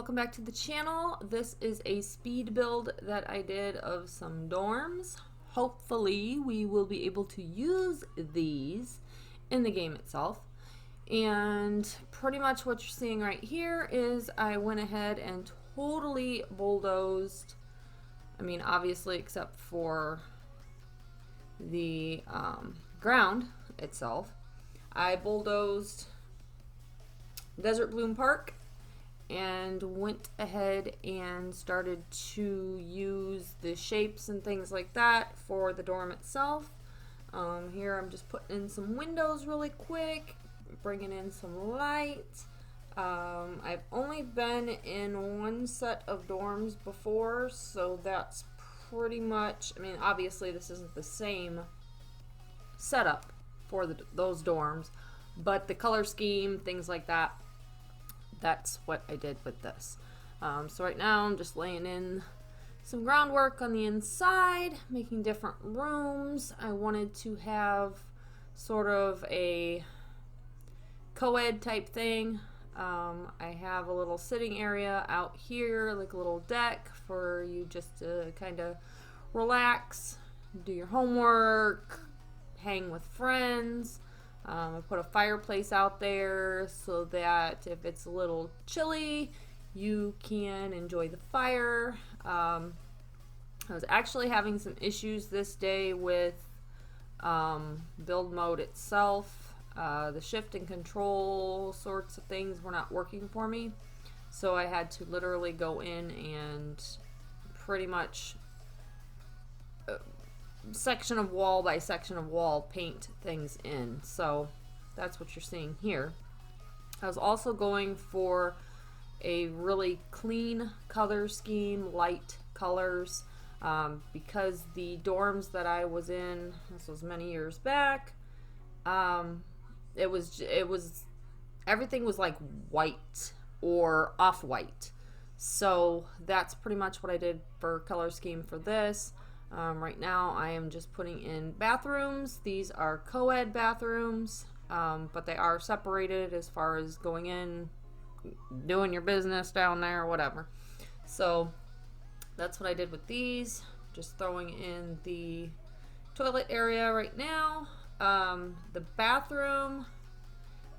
welcome back to the channel. This is a speed build that I did of some dorms. Hopefully we will be able to use these in the game itself. And pretty much what you're seeing right here is I went ahead and totally bulldozed, I mean obviously except for the ground itself. I bulldozed Desert Bloom Park and went ahead and started to use the shapes and things like that for the dorm itself. Here I'm just putting in some windows really quick, bringing in some light. I've only been in one set of dorms before, so that's pretty much, I mean obviously this isn't the same setup for those dorms, but the color scheme, things like that, that's what I did with this. So right now I'm just laying in some groundwork on the inside, making different rooms. I wanted to have sort of a co-ed type thing. I have a little sitting area out here, like a little deck for you just to kind of relax, do your homework, hang with friends. I put a fireplace out there so that if it's a little chilly, you can enjoy the fire. I was actually having some issues this day with build mode itself. The shift and control sorts of things were not working for me, so I had to literally go in and pretty much section of wall by section of wall paint things in. So that's what you're seeing here. I was also going for a really clean color scheme, light colors, because the dorms that I was in, this was many years back, it was everything was like white or off-white. So that's pretty much what I did for color scheme for this. Right now I am just putting in bathrooms. These are co-ed bathrooms, but they are separated as far as going in, doing your business down there, whatever. So that's what I did with these. Just throwing in the toilet area right now. The bathroom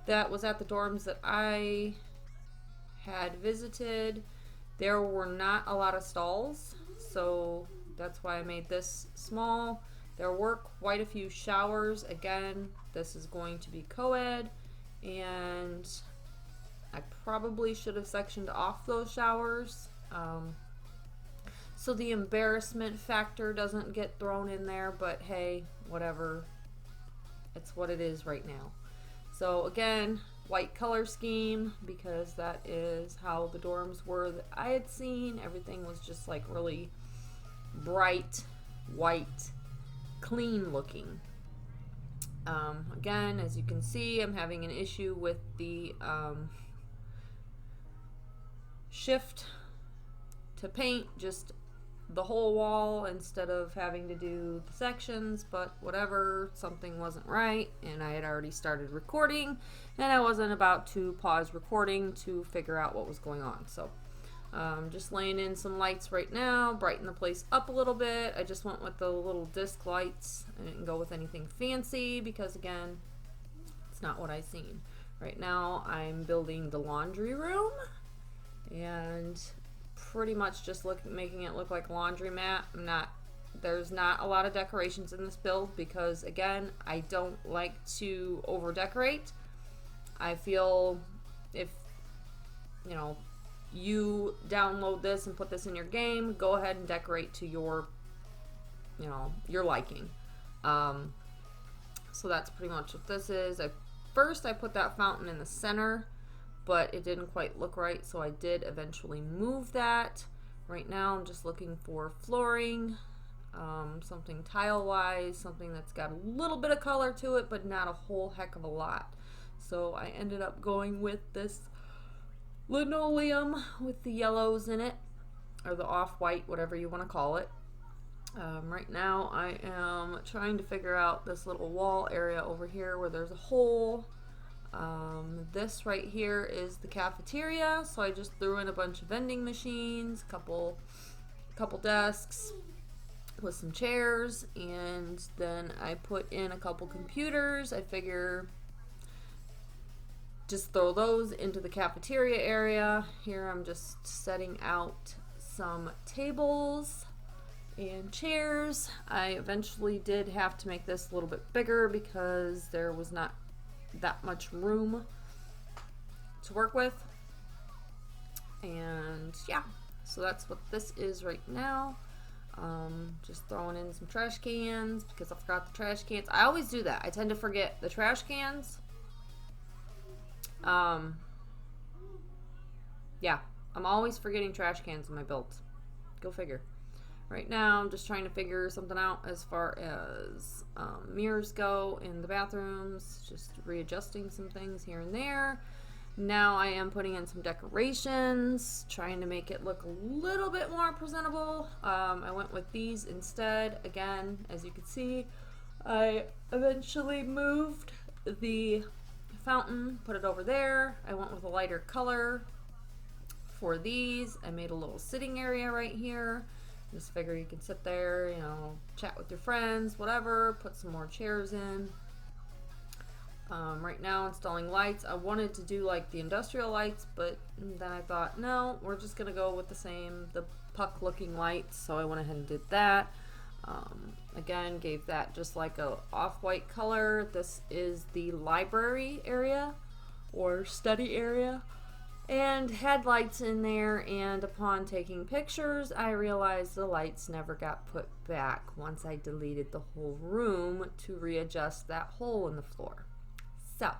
that was at the dorms that I had visited, there were not a lot of stalls, so that's why I made this small. There were quite a few showers. Again, this is going to be co-ed, and I probably should have sectioned off those showers so the embarrassment factor doesn't get thrown in there, but hey, whatever. It's what it is right now. So again, white color scheme because that is how the dorms were that I had seen. Everything was just like really bright white, clean looking. Again, as you can see, I'm having an issue with the shift to paint just the whole wall instead of having to do the sections, but whatever, something wasn't right, and I had already started recording and I wasn't about to pause recording to figure out what was going on. So just laying in some lights right now, brighten the place up a little bit. I just went with the little disc lights. I didn't go with anything fancy because again, it's not what I've seen. Right now I'm building the laundry room and pretty much just making it look like a laundromat. There's not a lot of decorations in this build because again, I don't like to over decorate. I feel if you download this and put this in your game, go ahead and decorate to your liking. So that's pretty much what this is. First I put that fountain in the center, but it didn't quite look right, so I did eventually move that. Right now I'm just looking for flooring, something tile wise, something that's got a little bit of color to it but not a whole heck of a lot. So I ended up going with this linoleum with the yellows in it, or the off-white, whatever you want to call it. Right now I am trying to figure out this little wall area over here where there's a hole. This right here is the cafeteria, so I just threw in a bunch of vending machines, couple desks with some chairs, and then I put in a couple computers. I figure just throw those into the cafeteria area. Here I'm just setting out some tables and chairs. I eventually did have to make this a little bit bigger because there was not that much room to work with. And yeah, so that's what this is right now. Just throwing in some trash cans because I forgot the trash cans. I always do that. I tend to forget the trash cans. Yeah, I'm always forgetting trash cans in my builds. Go figure. Right now, I'm just trying to figure something out as far as mirrors go in the bathrooms. Just readjusting some things here and there. Now I am putting in some decorations, trying to make it look a little bit more presentable. I went with these instead. Again, as you can see, I eventually moved the fountain, put it over there. I went with a lighter color for these. I made a little sitting area right here. Just figure you can sit there, you know, chat with your friends, whatever. Put some more chairs in. Right now installing lights. I wanted to do like the industrial lights, but then I thought, no, we're just gonna go with the puck looking lights. So I went ahead and did that. Again, gave that just like a off-white color. This is the library area or study area, and had lights in there, and upon taking pictures I realized the lights never got put back once I deleted the whole room to readjust that hole in the floor. So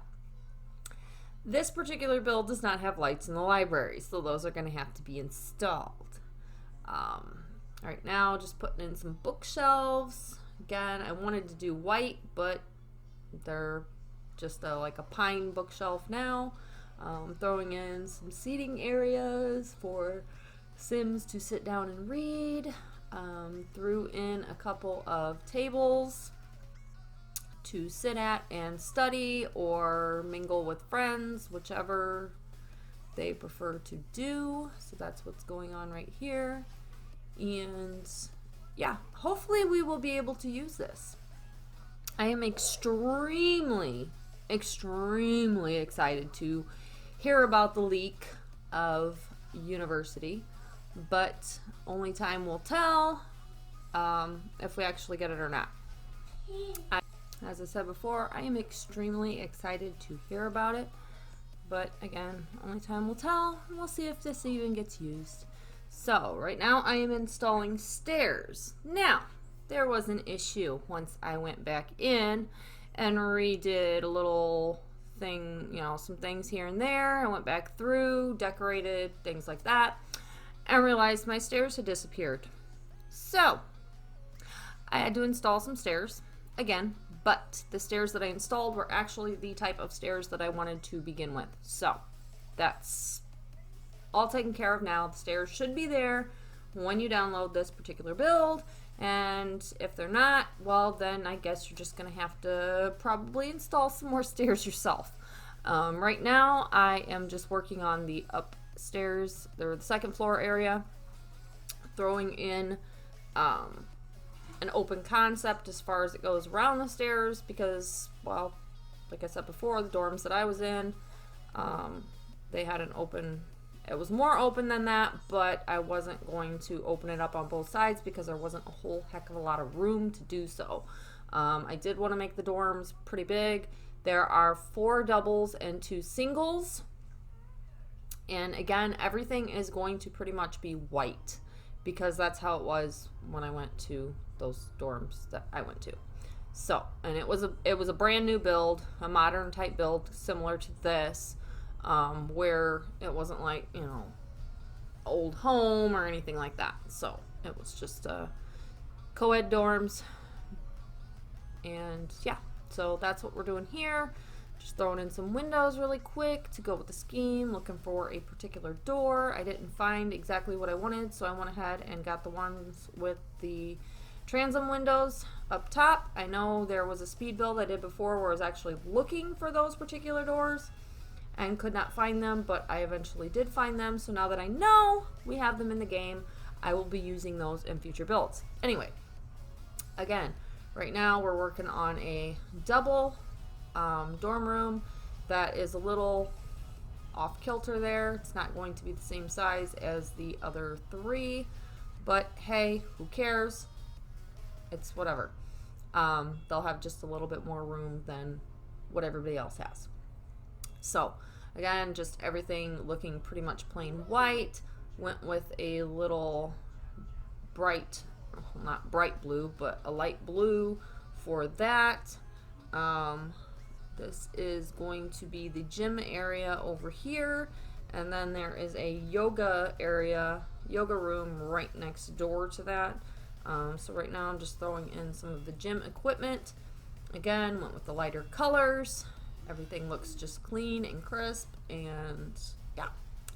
this particular build does not have lights in the library, so those are going to have to be installed. Right now just putting in some bookshelves. Again, I wanted to do white, but they're just like a pine bookshelf now. Throwing in some seating areas for Sims to sit down and read. Threw in a couple of tables to sit at and study or mingle with friends, whichever they prefer to do. So that's what's going on right here. And yeah, hopefully we will be able to use this. I am extremely excited to hear about the leak of University, but only time will tell if we actually get it or not. As I said before, I am extremely excited to hear about it, but again, only time will tell. We'll see if this even gets used. So right now I am installing stairs. Now there was an issue once I went back in and redid a little thing, you know, some things here and there. I went back through, decorated, things like that, and realized my stairs had disappeared. So I had to install some stairs again, but the stairs that I installed were actually the type of stairs that I wanted to begin with. So that's all taken care of now. The stairs should be there when you download this particular build, and if they're not, well then I guess you're just gonna have to probably install some more stairs yourself. Right now I am just working on the upstairs, the second floor area, throwing in an open concept as far as it goes around the stairs, because, well, like I said before, the dorms that I was in, they had an open. It was more open than that, but I wasn't going to open it up on both sides because there wasn't a whole heck of a lot of room to do so. I did want to make the dorms pretty big. There are 4 doubles and 2 singles. And again, everything is going to pretty much be white because that's how it was when I went to those dorms that I went to. So, and it was a brand new build, a modern type build similar to this. Where it wasn't like, you know, old home or anything like that. So it was just co-ed dorms, and yeah, so that's what we're doing here. Just throwing in some windows really quick to go with the scheme, looking for a particular door. I didn't find exactly what I wanted, so I went ahead and got the ones with the Transom windows up top. I know there was a speed build I did before where I was actually looking for those particular doors and could not find them, but I eventually did find them. So now that I know we have them in the game, I will be using those in future builds. Anyway, again, right now we're working on a double dorm room that is a little off kilter there. It's not going to be the same size as the other 3, but hey, who cares? It's whatever. They'll have just a little bit more room than what everybody else has. So again, just everything looking pretty much plain white. Went with a little bright, not bright blue, but a light blue for that. This is going to be the gym area over here, and then there is a yoga area, yoga room right next door to that. So right now I'm just throwing in some of the gym equipment. Again, went with the lighter colors. Everything looks just clean and crisp, and yeah.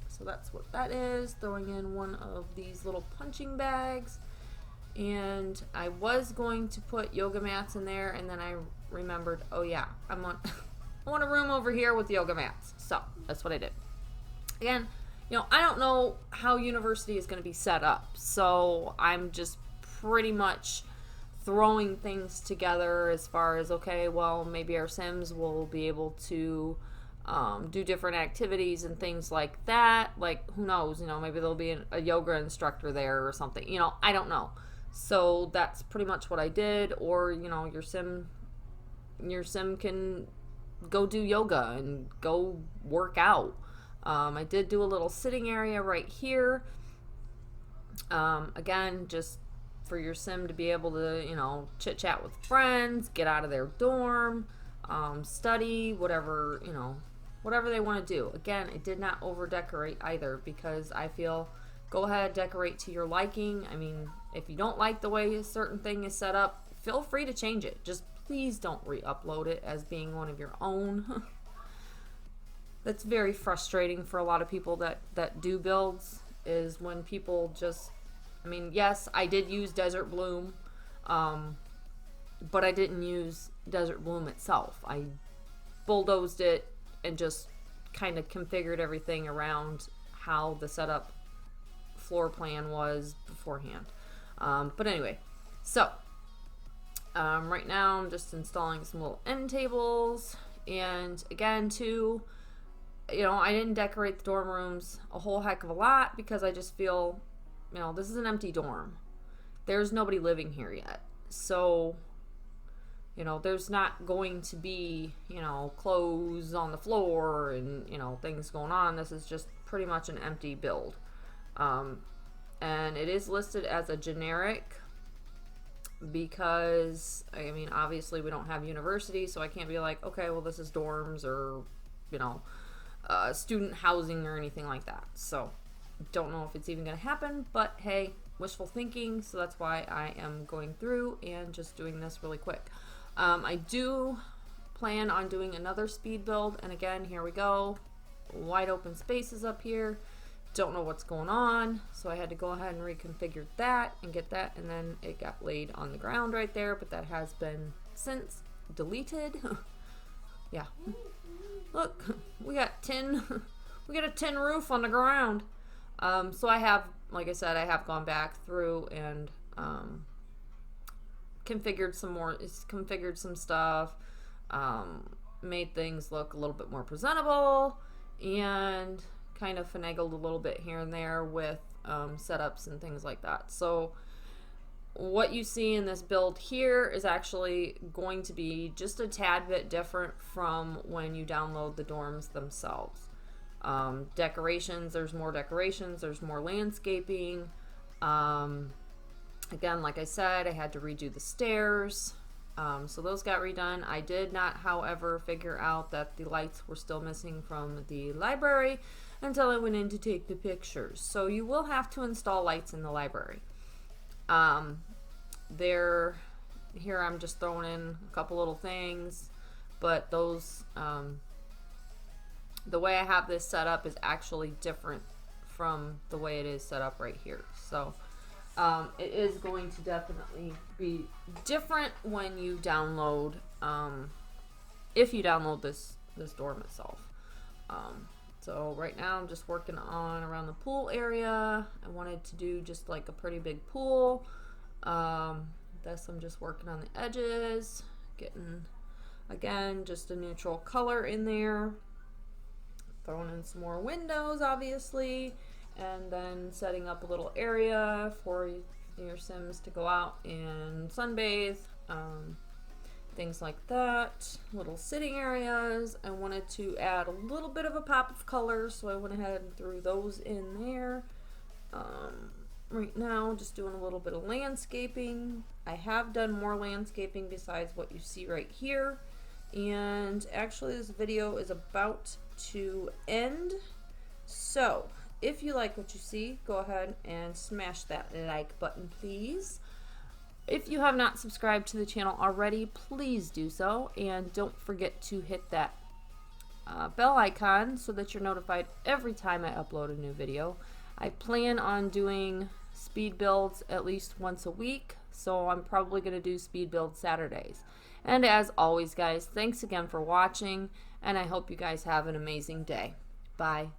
So that's what that is. Throwing in one of these little punching bags. And I was going to put yoga mats in there, and then I remembered, oh yeah, I want a room over here with yoga mats. So that's what I did. Again, I don't know how university is going to be set up, so I'm just pretty much throwing things together as far as, okay, well, maybe our Sims will be able to do different activities and things like that. Like, who knows, maybe there'll be a yoga instructor there or something, I don't know. So that's pretty much what I did. Or, your sim can go do yoga and go work out. I did do a little sitting area right here. Again, just for your sim to be able to, chit chat with friends, get out of their dorm, study, whatever, whatever they want to do. Again, I did not over decorate either, because I feel, go ahead, decorate to your liking. I mean, if you don't like the way a certain thing is set up, feel free to change it. Just please don't re-upload it as being one of your own. That's very frustrating for a lot of people that do builds, is when people just, I mean, yes, I did use Desert Bloom, but I didn't use Desert Bloom itself. I bulldozed it and just kind of configured everything around how the setup floor plan was beforehand. But anyway, so right now I'm just installing some little end tables. And again, too, I didn't decorate the dorm rooms a whole heck of a lot, because I just feel, this is an empty dorm. There's nobody living here yet. So, there's not going to be, clothes on the floor and, things going on. This is just pretty much an empty build. And it is listed as a generic because, I mean, obviously we don't have university, so I can't be like, okay, well, this is dorms or, student housing or anything like that. So don't know if it's even going to happen, but hey, wishful thinking. So that's why I am going through and just doing this really quick. I do plan on doing another speed build, and again, here we go. Wide open spaces up here. Don't know what's going on, so I had to go ahead and reconfigure that and get that, and then it got laid on the ground right there, but that has been since deleted. Yeah. Look, we got tin. We got a tin roof on the ground. So I have, like I said, I have gone back through and configured some stuff, made things look a little bit more presentable, and kind of finagled a little bit here and there with setups and things like that. So what you see in this build here is actually going to be just a tad bit different from when you download the dorms themselves. Decorations, there's more decorations, there's more landscaping. Again, like I said, I had to redo the stairs, so those got redone. I did not, however, figure out that the lights were still missing from the library until I went in to take the pictures. So you will have to install lights in the library. Here I'm just throwing in a couple little things, but those, the way I have this set up is actually different from the way it is set up right here. So It is going to definitely be different when you download, if you download this dorm itself. So right now I'm just working on around the pool area. I wanted to do just like a pretty big pool. Thus I'm just working on the edges, getting, again, just a neutral color in there. Throwing in some more windows, obviously, and then setting up a little area for your Sims to go out and sunbathe, things like that. Little sitting areas. I wanted to add a little bit of a pop of color, so I went ahead and threw those in there. Right now, just doing a little bit of landscaping. I have done more landscaping besides what you see right here. And actually, this video is about to end. So, if you like what you see, go ahead and smash that like button, please. If you have not subscribed to the channel already, please do so. And don't forget to hit that bell icon so that you're notified every time I upload a new video. I plan on doing speed builds at least once a week, so I'm probably going to do speed build Saturdays. And as always, guys, thanks again for watching, and I hope you guys have an amazing day. Bye.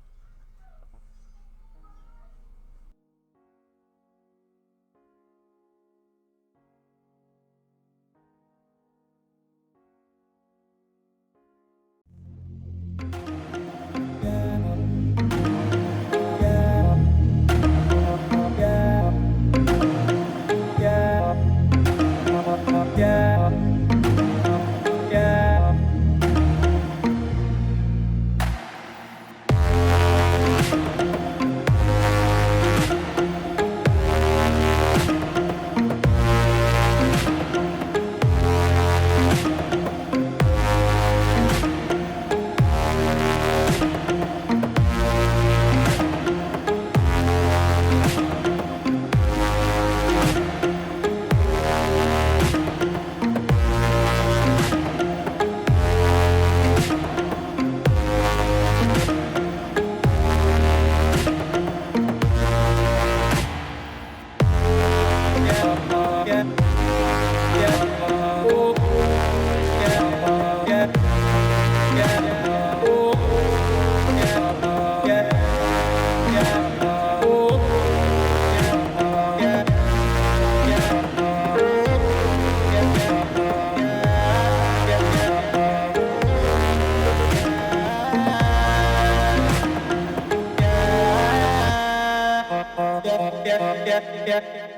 Yeah.